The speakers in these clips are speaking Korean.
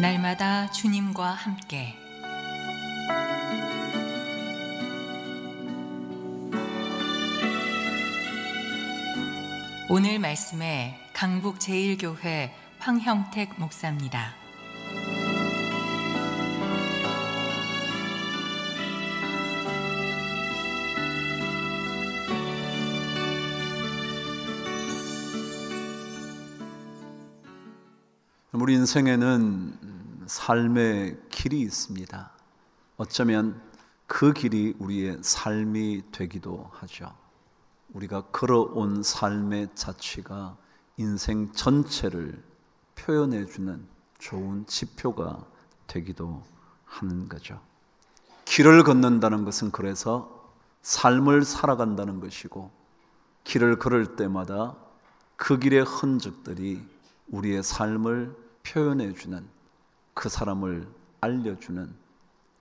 날마다 주님과 함께 오늘 말씀에 강북 제1교회 황형택 목사입니다. 우리 인생에는 삶의 길이 있습니다. 어쩌면 그 길이 우리의 삶이 되기도 하죠. 우리가 걸어온 삶의 자취가 인생 전체를 표현해주는 좋은 지표가 되기도 하는 거죠. 길을 걷는다는 것은 그래서 삶을 살아간다는 것이고, 길을 걸을 때마다 그 길의 흔적들이 우리의 삶을 표현해주는, 그 사람을 알려주는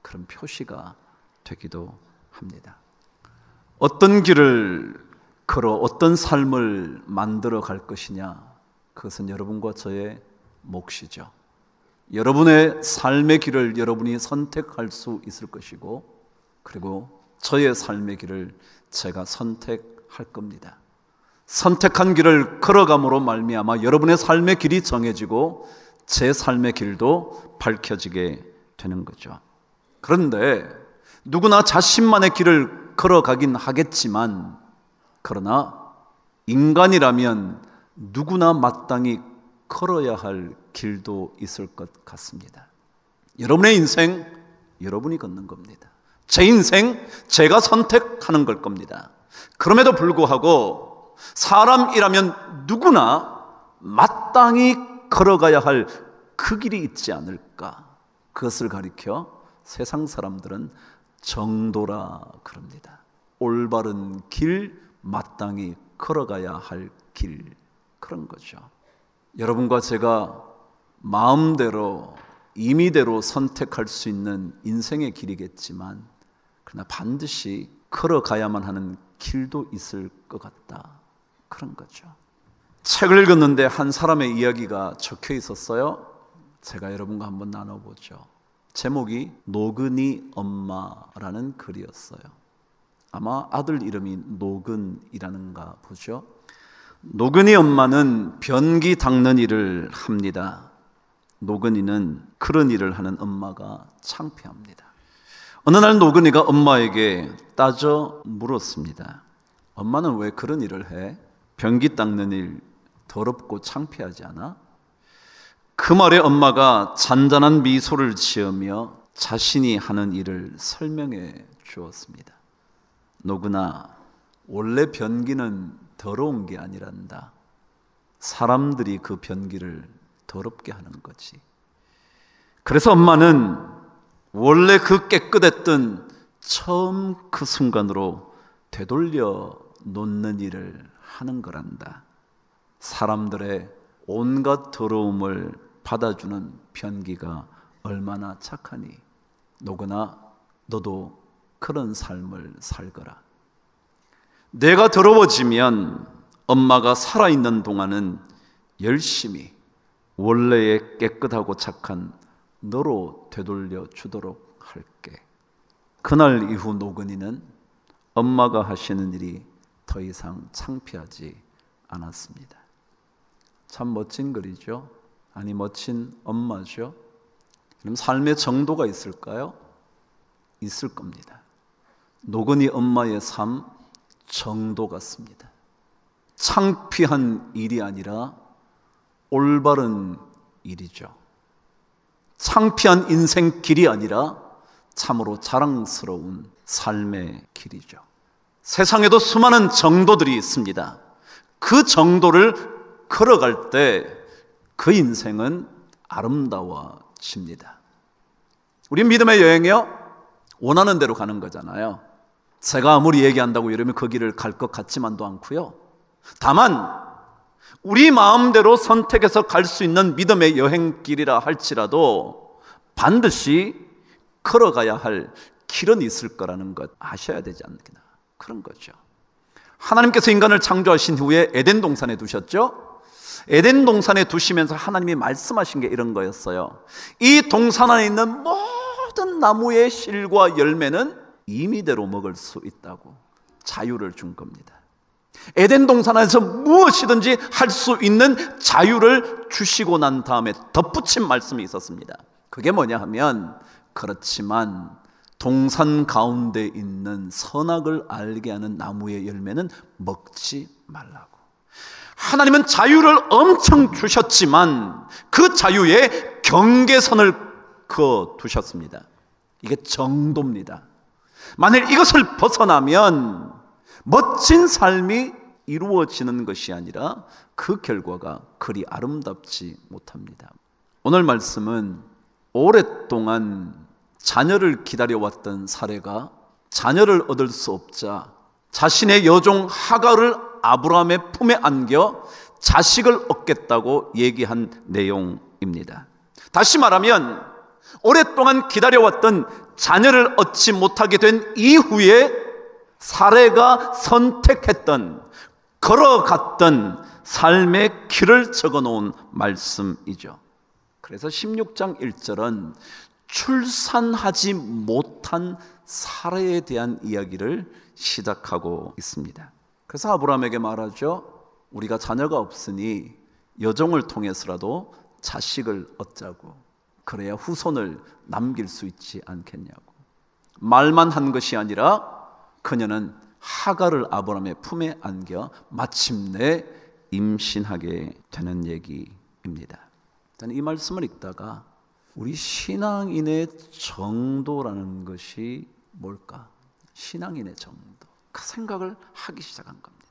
그런 표시가 되기도 합니다. 어떤 길을 걸어 어떤 삶을 만들어 갈 것이냐, 그것은 여러분과 저의 몫이죠. 여러분의 삶의 길을 여러분이 선택할 수 있을 것이고, 그리고 저의 삶의 길을 제가 선택할 겁니다. 선택한 길을 걸어감으로 말미암아 여러분의 삶의 길이 정해지고 제 삶의 길도 밝혀지게 되는 거죠. 그런데 누구나 자신만의 길을 걸어가긴 하겠지만, 그러나 인간이라면 누구나 마땅히 걸어야 할 길도 있을 것 같습니다. 여러분의 인생, 여러분이 걷는 겁니다. 제 인생, 제가 선택하는 걸 겁니다. 그럼에도 불구하고 사람이라면 누구나 마땅히 걸어가야 할 그 길이 있지 않을까? 그것을 가리켜 세상 사람들은 정도라 그럽니다. 올바른 길, 마땅히 걸어가야 할 길, 그런 거죠. 여러분과 제가 마음대로, 임의대로 선택할 수 있는 인생의 길이겠지만, 그러나 반드시 걸어가야만 하는 길도 있을 것 같다, 그런 거죠. 책을 읽었는데 한 사람의 이야기가 적혀 있었어요. 제가 여러분과 한번 나눠보죠. 제목이 노근이 엄마라는 글이었어요. 아마 아들 이름이 노근이라는가 보죠. 노근이 엄마는 변기 닦는 일을 합니다. 노근이는 그런 일을 하는 엄마가 창피합니다. 어느 날 노근이가 엄마에게 따져 물었습니다. 엄마는 왜 그런 일을 해? 변기 닦는 일 더럽고 창피하지 않아? 그 말에 엄마가 잔잔한 미소를 지으며 자신이 하는 일을 설명해 주었습니다. 노근아, 원래 변기는 더러운 게 아니란다. 사람들이 그 변기를 더럽게 하는 거지. 그래서 엄마는 원래 그 깨끗했던 처음 그 순간으로 되돌려 놓는 일을 하는 거란다. 사람들의 온갖 더러움을 받아주는 변기가 얼마나 착하니. 노근아, 너도 그런 삶을 살거라. 내가 더러워지면 엄마가 살아있는 동안은 열심히 원래의 깨끗하고 착한 너로 되돌려 주도록 할게. 그날 이후 노근이는 엄마가 하시는 일이 더 이상 창피하지 않았습니다. 참 멋진 글이죠. 아니, 멋진 엄마죠. 그럼 삶의 정도가 있을까요? 있을 겁니다. 노근이 엄마의 삶, 정도 같습니다. 창피한 일이 아니라 올바른 일이죠. 창피한 인생 길이 아니라 참으로 자랑스러운 삶의 길이죠. 세상에도 수많은 정도들이 있습니다. 그 정도를 걸어갈 때 그 인생은 아름다워집니다. 우리 믿음의 여행이요, 원하는 대로 가는 거잖아요. 제가 아무리 얘기한다고 이러면 그 길을 갈 것 같지만도 않고요. 다만 우리 마음대로 선택해서 갈 수 있는 믿음의 여행길이라 할지라도 반드시 걸어가야 할 길은 있을 거라는 것 아셔야 되지 않나, 그런 거죠. 하나님께서 인간을 창조하신 후에 에덴 동산에 두셨죠. 에덴 동산에 두시면서 하나님이 말씀하신 게 이런 거였어요. 이 동산 안에 있는 모든 나무의 실과 열매는 임의대로 먹을 수 있다고 자유를 준 겁니다. 에덴 동산 안에서 무엇이든지 할 수 있는 자유를 주시고 난 다음에 덧붙인 말씀이 있었습니다. 그게 뭐냐 하면, 그렇지만 동산 가운데 있는 선악을 알게 하는 나무의 열매는 먹지 말라고. 하나님은 자유를 엄청 주셨지만 그 자유에 경계선을 그어 두셨습니다. 이게 정도입니다. 만일 이것을 벗어나면 멋진 삶이 이루어지는 것이 아니라 그 결과가 그리 아름답지 못합니다. 오늘 말씀은 오랫동안 자녀를 기다려왔던 사레가 자녀를 얻을 수 없자 자신의 여종 하갈을 아브라함의 품에 안겨 자식을 얻겠다고 얘기한 내용입니다. 다시 말하면 오랫동안 기다려왔던 자녀를 얻지 못하게 된 이후에 사레가 선택했던, 걸어갔던 삶의 길을 적어놓은 말씀이죠. 그래서 16장 1절은 출산하지 못한 사레에 대한 이야기를 시작하고 있습니다. 그래서 아브라함에게 말하죠. 우리가 자녀가 없으니 여종을 통해서라도 자식을 얻자고. 그래야 후손을 남길 수 있지 않겠냐고. 말만 한 것이 아니라 그녀는 하갈을 아브라함의 품에 안겨 마침내 임신하게 되는 얘기입니다. 저는 이 말씀을 읽다가 우리 신앙인의 정도라는 것이 뭘까? 신앙인의 정도. 그 생각을 하기 시작한 겁니다.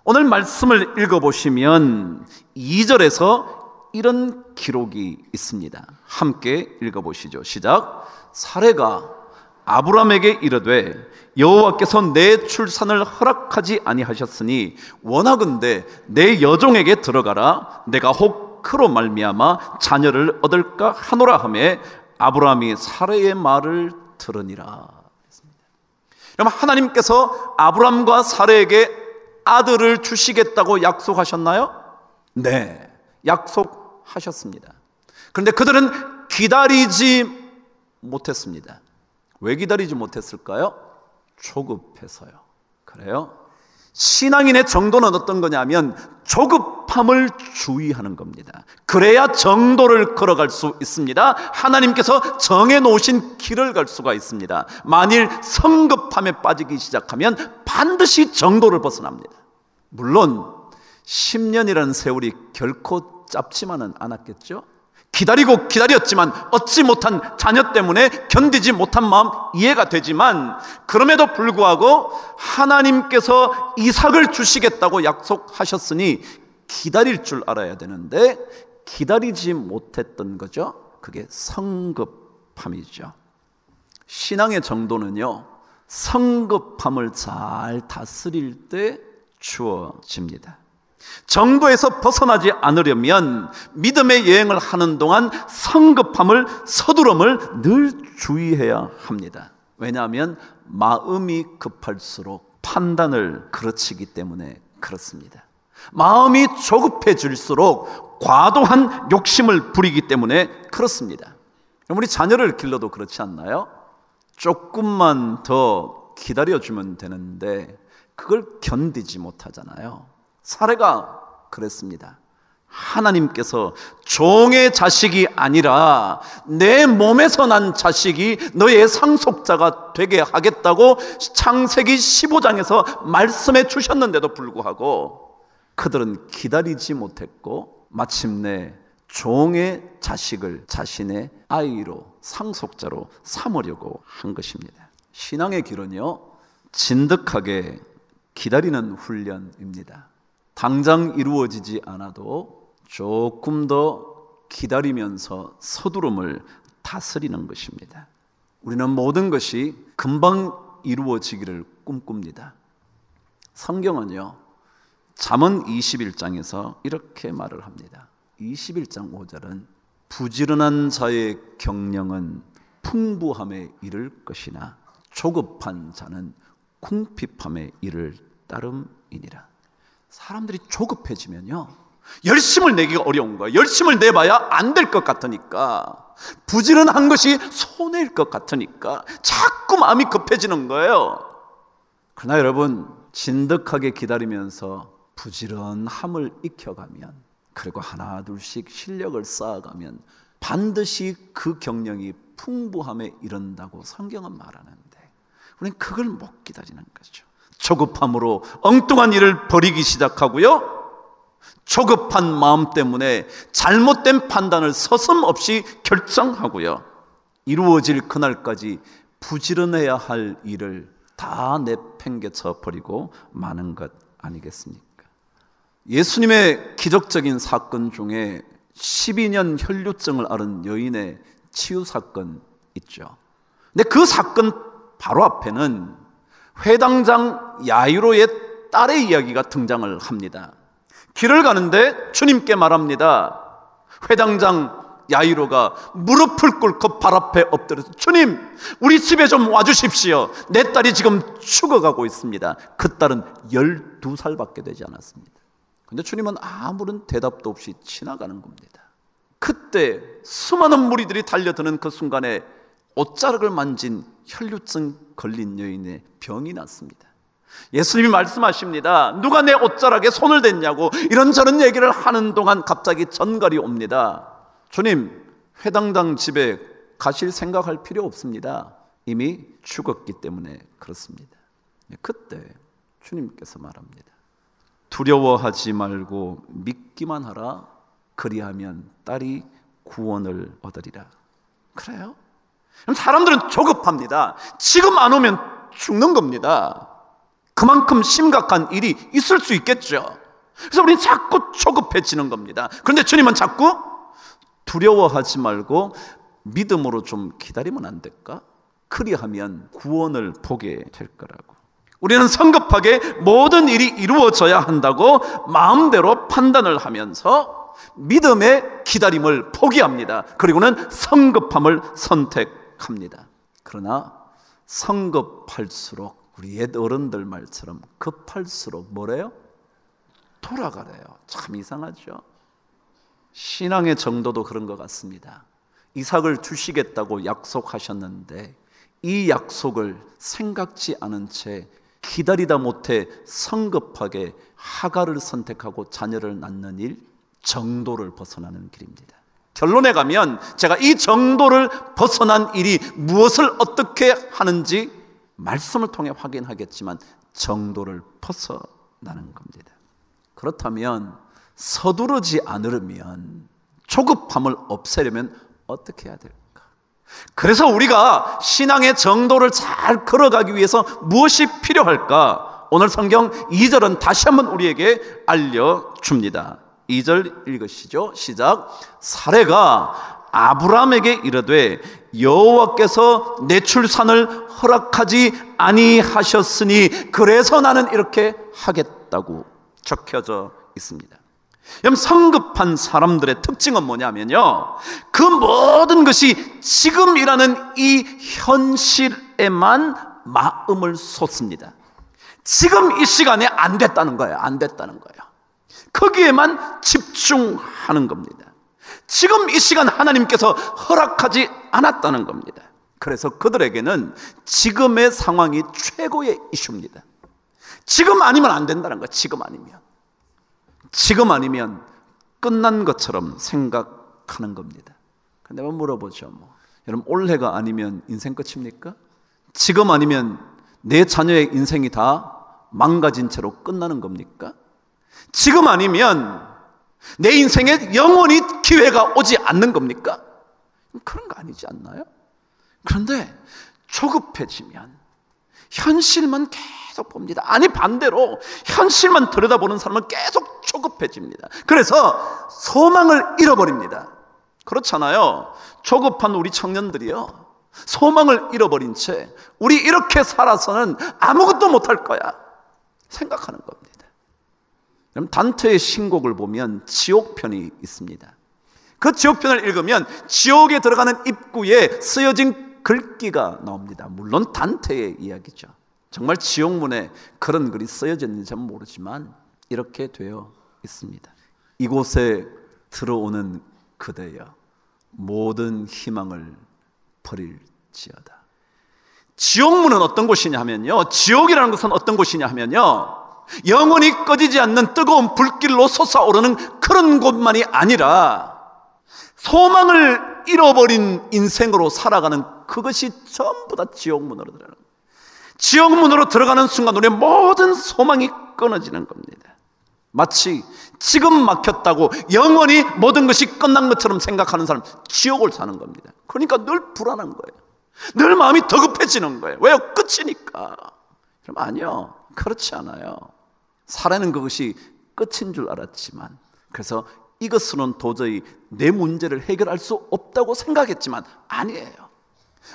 오늘 말씀을 읽어보시면 2절에서 이런 기록이 있습니다. 함께 읽어보시죠. 시작. 사레가 아브라함에게 이르되 여호와께서 내 출산을 허락하지 아니하셨으니 원하건대 내 여종에게 들어가라. 내가 혹 그로 말미암아 자녀를 얻을까 하노라 하매 아브라함이 사레의 말을 들으니라. 여러분, 하나님께서 아브라함과 사레에게 아들을 주시겠다고 약속하셨나요? 네, 약속하셨습니다. 그런데 그들은 기다리지 못했습니다. 왜 기다리지 못했을까요? 조급해서요. 그래요? 신앙인의 정도는 어떤 거냐면 조급함을 주의하는 겁니다. 그래야 정도를 걸어갈 수 있습니다. 하나님께서 정해놓으신 길을 갈 수가 있습니다. 만일 성급함에 빠지기 시작하면 반드시 정도를 벗어납니다. 물론 10년이라는 세월이 결코 짧지만은 않았겠죠. 기다리고 기다렸지만 얻지 못한 자녀 때문에 견디지 못한 마음 이해가 되지만, 그럼에도 불구하고 하나님께서 이삭을 주시겠다고 약속하셨으니 기다릴 줄 알아야 되는데 기다리지 못했던 거죠. 그게 성급함이죠. 신앙의 정도는요, 성급함을 잘 다스릴 때 주어집니다. 정도에서 벗어나지 않으려면 믿음의 여행을 하는 동안 성급함을, 서두름을 늘 주의해야 합니다. 왜냐하면 마음이 급할수록 판단을 그르치기 때문에 그렇습니다. 마음이 조급해질수록 과도한 욕심을 부리기 때문에 그렇습니다. 우리 자녀를 길러도 그렇지 않나요? 조금만 더 기다려주면 되는데 그걸 견디지 못하잖아요. 사례가 그랬습니다. 하나님께서 종의 자식이 아니라 내 몸에서 난 자식이 너의 상속자가 되게 하겠다고 창세기 15장에서 말씀해 주셨는데도 불구하고 그들은 기다리지 못했고 마침내 종의 자식을 자신의 아이로, 상속자로 삼으려고 한 것입니다. 신앙의 길은요, 진득하게 기다리는 훈련입니다. 당장 이루어지지 않아도 조금 더 기다리면서 서두름을 다스리는 것입니다. 우리는 모든 것이 금방 이루어지기를 꿈꿉니다. 성경은요, 잠언 21장에서 이렇게 말을 합니다. 21장 5절은 부지런한 자의 경영은 풍부함에 이를 것이나 조급한 자는 궁핍함에 이를 따름이니라. 사람들이 조급해지면요, 열심을 내기가 어려운 거예요. 열심을 내봐야 안 될 것 같으니까, 부지런한 것이 손해일 것 같으니까 자꾸 마음이 급해지는 거예요. 그러나 여러분, 진득하게 기다리면서 부지런함을 익혀가면, 그리고 하나 둘씩 실력을 쌓아가면 반드시 그 경력이 풍부함에 이른다고 성경은 말하는데, 우리는 그걸 못 기다리는 거죠. 조급함으로 엉뚱한 일을 벌이기 시작하고요, 조급한 마음 때문에 잘못된 판단을 서슴없이 결정하고요, 이루어질 그날까지 부지런해야 할 일을 다 내팽개쳐 버리고 마는 것 아니겠습니까? 예수님의 기적적인 사건 중에 12년 혈류증을 앓은 여인의 치유 사건 있죠. 근데 그 사건 바로 앞에는 회당장 야이로의 딸의 이야기가 등장을 합니다. 길을 가는데 주님께 말합니다. 회당장 야이로가 무릎을 꿇고 발 앞에 엎드려서, 주님, 우리 집에 좀 와주십시오. 내 딸이 지금 죽어가고 있습니다. 그 딸은 12살밖에 되지 않았습니다. 근데 주님은 아무런 대답도 없이 지나가는 겁니다. 그때 수많은 무리들이 달려드는 그 순간에 옷자락을 만진 혈류증 걸린 여인의 병이 났습니다. 예수님이 말씀하십니다. 누가 내 옷자락에 손을 댔냐고 이런저런 얘기를 하는 동안 갑자기 전갈이 옵니다. 주님, 회당장 집에 가실 생각할 필요 없습니다. 이미 죽었기 때문에 그렇습니다. 그때 주님께서 말합니다. 두려워하지 말고 믿기만 하라. 그리하면 딸이 구원을 얻으리라. 그래요? 사람들은 조급합니다. 지금 안 오면 죽는 겁니다. 그만큼 심각한 일이 있을 수 있겠죠. 그래서 우리는 자꾸 조급해지는 겁니다. 그런데 주님은 자꾸 두려워하지 말고 믿음으로 좀 기다리면 안 될까? 그리하면 구원을 보게 될 거라고. 우리는 성급하게 모든 일이 이루어져야 한다고 마음대로 판단을 하면서 믿음의 기다림을 포기합니다. 그리고는 성급함을 선택합니다. 그러나 성급할수록, 우리 옛 어른들 말처럼 급할수록 뭐래요? 돌아가래요. 참 이상하죠. 신앙의 정도도 그런 것 같습니다. 이삭을 주시겠다고 약속하셨는데 이 약속을 생각지 않은 채 기다리다 못해 성급하게 하갈을 선택하고 자녀를 낳는 일, 정도를 벗어나는 길입니다. 결론에 가면 제가 이 정도를 벗어난 일이 무엇을 어떻게 하는지 말씀을 통해 확인하겠지만 정도를 벗어나는 겁니다. 그렇다면 서두르지 않으려면, 조급함을 없애려면 어떻게 해야 될까? 그래서 우리가 신앙의 정도를 잘 걸어가기 위해서 무엇이 필요할까? 오늘 성경 2절은 다시 한번 우리에게 알려줍니다. 2절 읽으시죠. 시작. 사레가 아브라함에게 이르되 여호와께서 내 출산을 허락하지 아니하셨으니 그래서 나는 이렇게 하겠다고 적혀져 있습니다. 여러분, 성급한 사람들의 특징은 뭐냐면요, 그 모든 것이 지금이라는 이 현실에만 마음을 쏟습니다. 지금 이 시간에 안 됐다는 거예요. 안 됐다는 거예요. 거기에만 집중하는 겁니다. 지금 이 시간 하나님께서 허락하지 않았다는 겁니다. 그래서 그들에게는 지금의 상황이 최고의 이슈입니다. 지금 아니면 안 된다는 거예요. 지금 아니면 끝난 것처럼 생각하는 겁니다. 근데 물어보죠. 여러분, 올해가 아니면 인생 끝입니까? 지금 아니면 내 자녀의 인생이 다 망가진 채로 끝나는 겁니까? 지금 아니면 내 인생에 영원히 기회가 오지 않는 겁니까? 그런 거 아니지 않나요? 그런데 조급해지면 현실만 계속 봅니다. 아니, 반대로 현실만 들여다보는 사람은 계속 조급해집니다. 그래서 소망을 잃어버립니다. 그렇잖아요. 조급한 우리 청년들이요, 소망을 잃어버린 채 우리 이렇게 살아서는 아무것도 못할 거야 생각하는 겁니다. 여러분, 단테의 신곡을 보면 지옥편이 있습니다. 그 지옥편을 읽으면 지옥에 들어가는 입구에 쓰여진 글귀가 나옵니다. 물론 단테의 이야기죠. 정말 지옥문에 그런 글이 쓰여졌는지 는 모르지만 이렇게 되어 있습니다. 이곳에 들어오는 그대여 모든 희망을 버릴지어다. 지옥문은 어떤 곳이냐 하면요, 지옥이라는 것은 어떤 곳이냐 하면요, 영원히 꺼지지 않는 뜨거운 불길로 솟아오르는 그런 곳만이 아니라 소망을 잃어버린 인생으로 살아가는 그것이 전부 다 지옥문으로 들어가는 거예요. 지옥문으로 들어가는 순간 우리의 모든 소망이 끊어지는 겁니다. 마치 지금 막혔다고 영원히 모든 것이 끝난 것처럼 생각하는 사람, 지옥을 사는 겁니다. 그러니까 늘 불안한 거예요. 늘 마음이 더급해지는 거예요. 왜요? 끝이니까. 그럼 아니요, 그렇지 않아요. 살아는 그것이 끝인 줄 알았지만, 그래서 이것으로는 도저히 내 문제를 해결할 수 없다고 생각했지만 아니에요.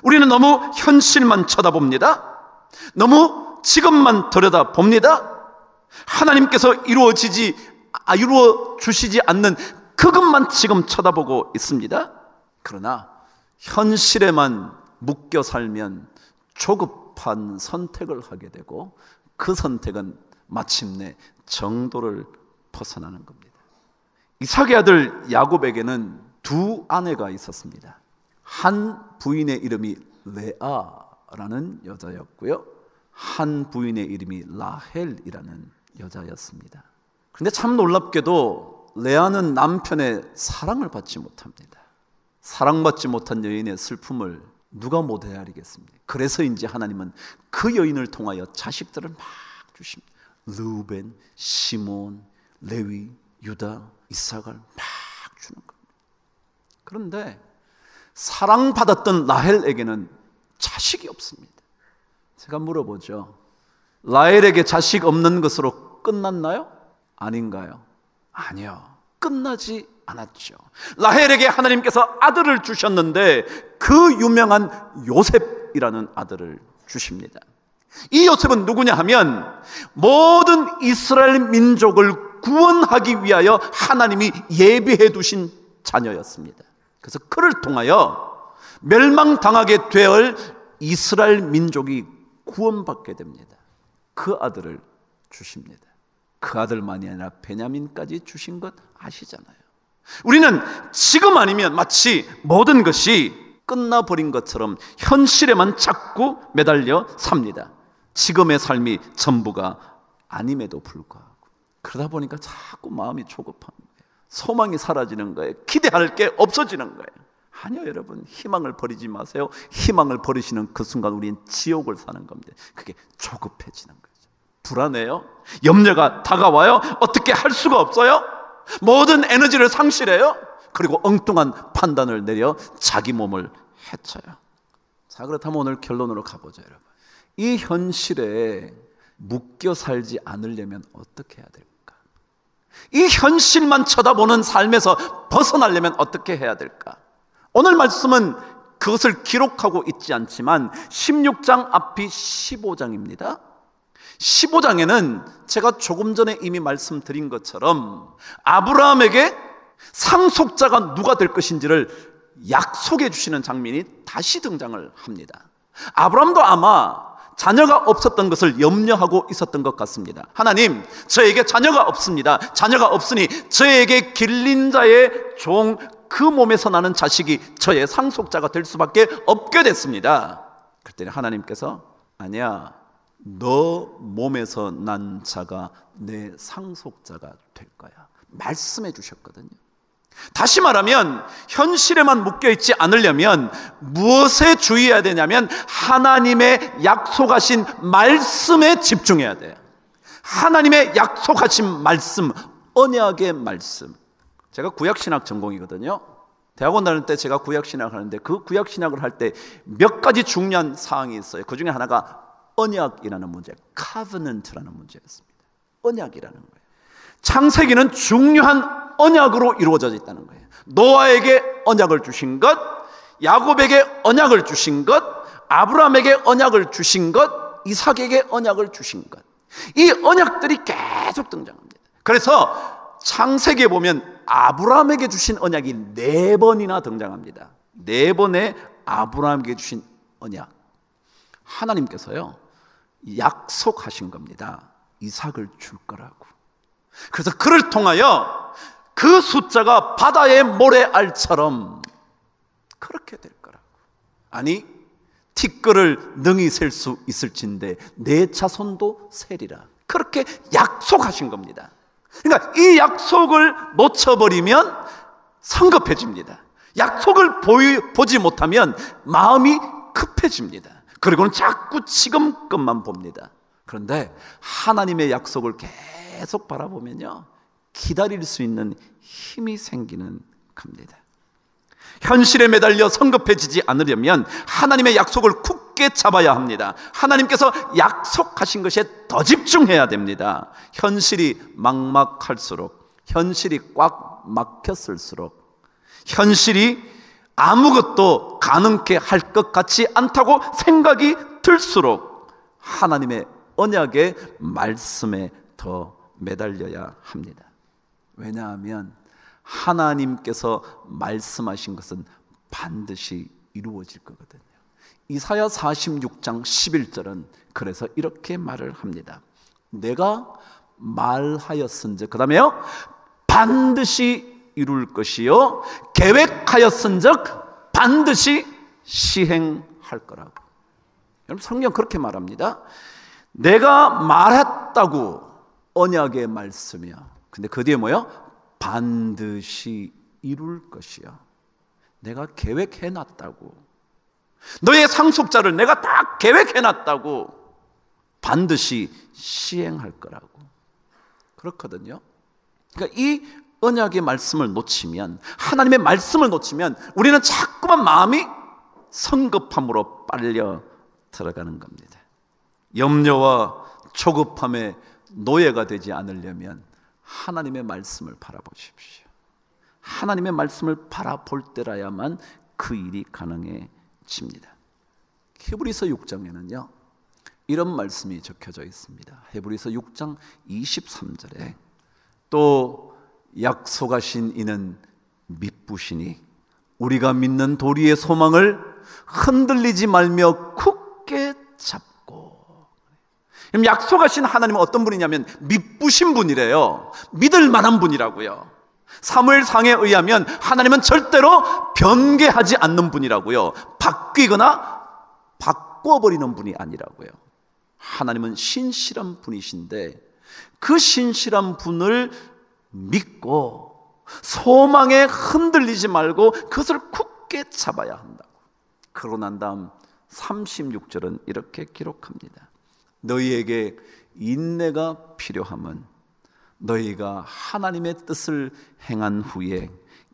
우리는 너무 현실만 쳐다봅니다. 너무 지금만 들여다봅니다. 하나님께서 이루어 주시지 않는 그것만 지금 쳐다보고 있습니다. 그러나 현실에만 묶여 살면 조급한 선택을 하게 되고, 그 선택은 마침내 정도를 벗어나는 겁니다. 이삭의 아들 야곱에게는 두 아내가 있었습니다. 한 부인의 이름이 레아라는 여자였고요, 한 부인의 이름이 라헬이라는 여자였습니다. 그런데 참 놀랍게도 레아는 남편의 사랑을 받지 못합니다. 사랑받지 못한 여인의 슬픔을 누가 못 헤아리겠습니까? 그래서인지 하나님은 그 여인을 통하여 자식들을 막 주십니다. 르우벤, 시몬, 레위, 유다, 이삭을 막 주는 겁니다. 그런데 사랑받았던 라헬에게는 자식이 없습니다. 제가 물어보죠. 라헬에게 자식 없는 것으로 끝났나요? 아닌가요? 아니요, 끝나지 않았죠. 라헬에게 하나님께서 아들을 주셨는데 그 유명한 요셉이라는 아들을 주십니다. 이 요셉은 누구냐 하면 모든 이스라엘 민족을 구원하기 위하여 하나님이 예비해 두신 자녀였습니다. 그래서 그를 통하여 멸망당하게 될 이스라엘 민족이 구원받게 됩니다. 그 아들을 주십니다. 그 아들만이 아니라 베냐민까지 주신 것 아시잖아요. 우리는 지금 아니면 마치 모든 것이 끝나버린 것처럼 현실에만 자꾸 매달려 삽니다. 지금의 삶이 전부가 아님에도 불구하고. 그러다 보니까 자꾸 마음이 조급한 거예요. 소망이 사라지는 거예요. 기대할 게 없어지는 거예요. 아니요, 여러분, 희망을 버리지 마세요. 희망을 버리시는 그 순간 우리는 지옥을 사는 겁니다. 그게 조급해지는 거죠. 불안해요. 염려가 다가와요. 어떻게 할 수가 없어요. 모든 에너지를 상실해요. 그리고 엉뚱한 판단을 내려 자기 몸을 해쳐요. 자, 그렇다면 오늘 결론으로 가보죠, 여러분. 이 현실에 묶여 살지 않으려면 어떻게 해야 될까? 이 현실만 쳐다보는 삶에서 벗어나려면 어떻게 해야 될까? 오늘 말씀은 그것을 기록하고 있지 않지만 16장 앞이 15장입니다. 15장에는 제가 조금 전에 이미 말씀드린 것처럼 아브라함에게 상속자가 누가 될 것인지를 약속해 주시는 장면이 다시 등장을 합니다. 아브라함도 아마 자녀가 없었던 것을 염려하고 있었던 것 같습니다. 하나님, 저에게 자녀가 없습니다. 자녀가 없으니 저에게 길린 자의 종, 그 몸에서 나는 자식이 저의 상속자가 될 수밖에 없게 됐습니다. 그랬더니 하나님께서 아니야, 너 몸에서 난 자가 내 상속자가 될 거야, 말씀해 주셨거든요. 다시 말하면 현실에만 묶여있지 않으려면 무엇에 주의해야 되냐면 하나님의 약속하신 말씀에 집중해야 돼요. 하나님의 약속하신 말씀, 언약의 말씀. 제가 구약신학 전공이거든요. 대학원 다닐 때 제가 구약신학을 하는데 그 구약신학을 할 때 몇 가지 중요한 사항이 있어요. 그 중에 하나가 언약이라는 문제, covenant라는 문제였습니다. 언약이라는 거예요. 창세기는 중요한 언약으로 이루어져 있다는 거예요. 노아에게 언약을 주신 것, 야곱에게 언약을 주신 것, 아브라함에게 언약을 주신 것, 이삭에게 언약을 주신 것. 이 언약들이 계속 등장합니다. 그래서 창세기에 보면 아브라함에게 주신 언약이 4번이나 등장합니다. 4번의 아브라함에게 주신 언약. 하나님께서요, 약속하신 겁니다. 이삭을 줄 거라고. 그래서 그를 통하여 그 숫자가 바다의 모래알처럼 그렇게 될 거라고. 아니, 티끌을 능히 셀 수 있을진데 내 자손도 세리라. 그렇게 약속하신 겁니다. 그러니까 이 약속을 놓쳐버리면 성급해집니다. 약속을 보지 못하면 마음이 급해집니다. 그리고는 자꾸 지금 것만 봅니다. 그런데 하나님의 약속을 계속 바라보면요, 기다릴 수 있는 힘이 생기는 겁니다. 현실에 매달려 성급해지지 않으려면 하나님의 약속을 굳게 잡아야 합니다. 하나님께서 약속하신 것에 더 집중해야 됩니다. 현실이 막막할수록, 현실이 꽉 막혔을수록, 현실이 아무것도 가능케 할 것 같지 않다고 생각이 들수록 하나님의 언약의 말씀에 더 매달려야 합니다. 왜냐하면 하나님께서 말씀하신 것은 반드시 이루어질 거거든요. 이사야 46장 11절은 그래서 이렇게 말을 합니다. 내가 말하였은즉, 그 다음에요, 반드시 이룰 것이요 계획하였은즉 반드시 시행할 거라고. 여러분, 성경 그렇게 말합니다. 내가 말했다고, 언약의 말씀이야. 근데 그 뒤에 뭐요? 반드시 이룰 것이야. 내가 계획해놨다고. 너의 상속자를 내가 다 계획해놨다고. 반드시 시행할 거라고. 그렇거든요. 그러니까 이 언약의 말씀을 놓치면, 하나님의 말씀을 놓치면 우리는 자꾸만 마음이 성급함으로 빨려 들어가는 겁니다. 염려와 조급함의 노예가 되지 않으려면 하나님의 말씀을 바라보십시오. 하나님의 말씀을 바라볼 때라야만 그 일이 가능해집니다. 히브리서 6장에는요 이런 말씀이 적혀져 있습니다. 히브리서 6장 23절에 또 약속하신 이는 미쁘시니 우리가 믿는 도리의 소망을 흔들리지 말며 굳게 잡고. 약속하신 하나님은 어떤 분이냐면 미쁘신 분이래요. 믿을 만한 분이라고요. 사무엘상에 의하면 하나님은 절대로 변개하지 않는 분이라고요. 바뀌거나 바꿔버리는 분이 아니라고요. 하나님은 신실한 분이신데 그 신실한 분을 믿고 소망에 흔들리지 말고 그것을 굳게 잡아야 한다고. 그러고 난 다음 36절은 이렇게 기록합니다. 너희에게 인내가 필요함은 너희가 하나님의 뜻을 행한 후에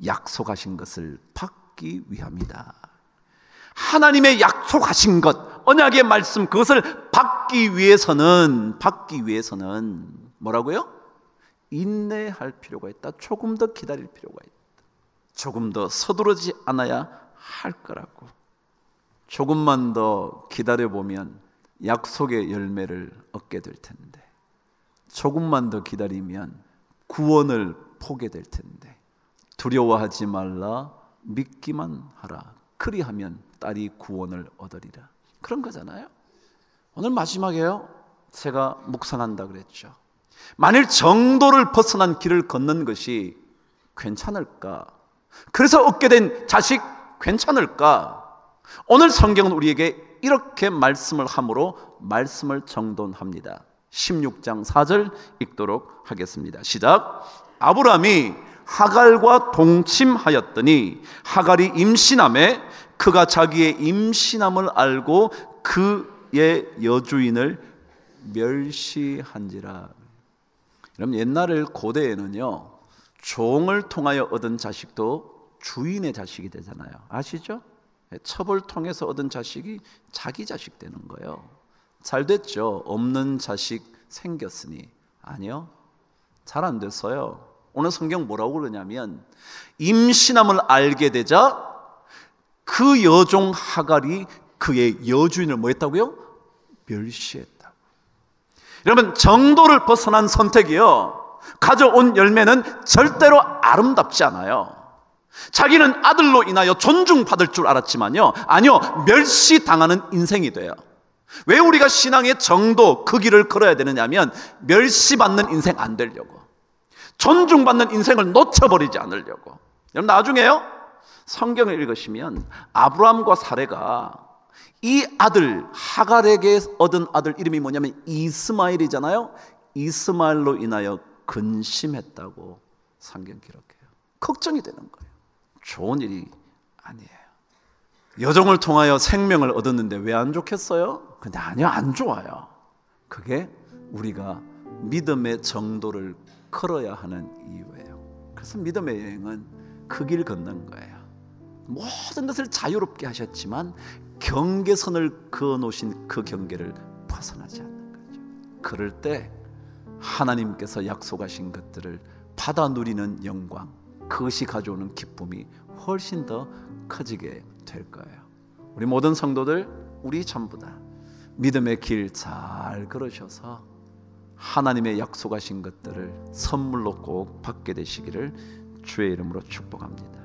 약속하신 것을 받기 위함이다. 하나님의 약속하신 것, 언약의 말씀, 그것을 받기 위해서는 뭐라고요? 인내할 필요가 있다. 조금 더 기다릴 필요가 있다. 조금 더 서두르지 않아야 할 거라고. 조금만 더 기다려보면 약속의 열매를 얻게 될 텐데, 조금만 더 기다리면 구원을 보게 될 텐데, 두려워하지 말라, 믿기만 하라. 그리하면 딸이 구원을 얻으리라. 그런 거잖아요. 오늘 마지막에요, 제가 묵상한다 그랬죠. 만일 정도를 벗어난 길을 걷는 것이 괜찮을까? 그래서 얻게 된 자식 괜찮을까? 오늘 성경은 우리에게 이렇게 말씀을 함으로 말씀을 정돈합니다. 16장 4절 읽도록 하겠습니다. 시작. 아브라함이 하갈과 동침하였더니 하갈이 임신함에 그가 자기의 임신함을 알고 그의 여주인을 멸시한지라. 여러분, 옛날에 고대에는요 종을 통하여 얻은 자식도 주인의 자식이 되잖아요. 아시죠? 첩을 통해서 얻은 자식이 자기 자식 되는 거예요. 잘 됐죠? 없는 자식 생겼으니. 아니요, 잘 안 됐어요. 오늘 성경 뭐라고 그러냐면 임신함을 알게 되자 그 여종 하갈이 그의 여주인을 뭐 했다고요? 멸시했다고. 여러분, 정도를 벗어난 선택이요 가져온 열매는 절대로 아름답지 않아요. 자기는 아들로 인하여 존중받을 줄 알았지만요, 아니요, 멸시당하는 인생이 돼요. 왜 우리가 신앙의 정도, 그 길을 걸어야 되느냐면 멸시받는 인생 안 되려고. 존중받는 인생을 놓쳐버리지 않으려고. 여러분, 나중에요 성경을 읽으시면 아브라함과 사레가 이 아들 하갈에게 얻은 아들 이름이 뭐냐면 이스마엘이잖아요. 이스마엘로 인하여 근심했다고 성경 기록해요. 걱정이 되는 거예요. 좋은 일이 아니에요. 여종을 통하여 생명을 얻었는데 왜 안 좋겠어요? 근데 아니요, 안 좋아요. 그게 우리가 믿음의 정도를 걸어야 하는 이유예요. 그래서 믿음의 여행은 그 길 걷는 거예요. 모든 것을 자유롭게 하셨지만 경계선을 그어놓으신 그 경계를 벗어나지 않는 거죠. 그럴 때 하나님께서 약속하신 것들을 받아 누리는 영광, 그것이 가져오는 기쁨이 훨씬 더 커지게 될 거예요. 우리 모든 성도들, 우리 전부 다 믿음의 길 잘 걸으셔서 하나님의 약속하신 것들을 선물로 꼭 받게 되시기를 주의 이름으로 축복합니다.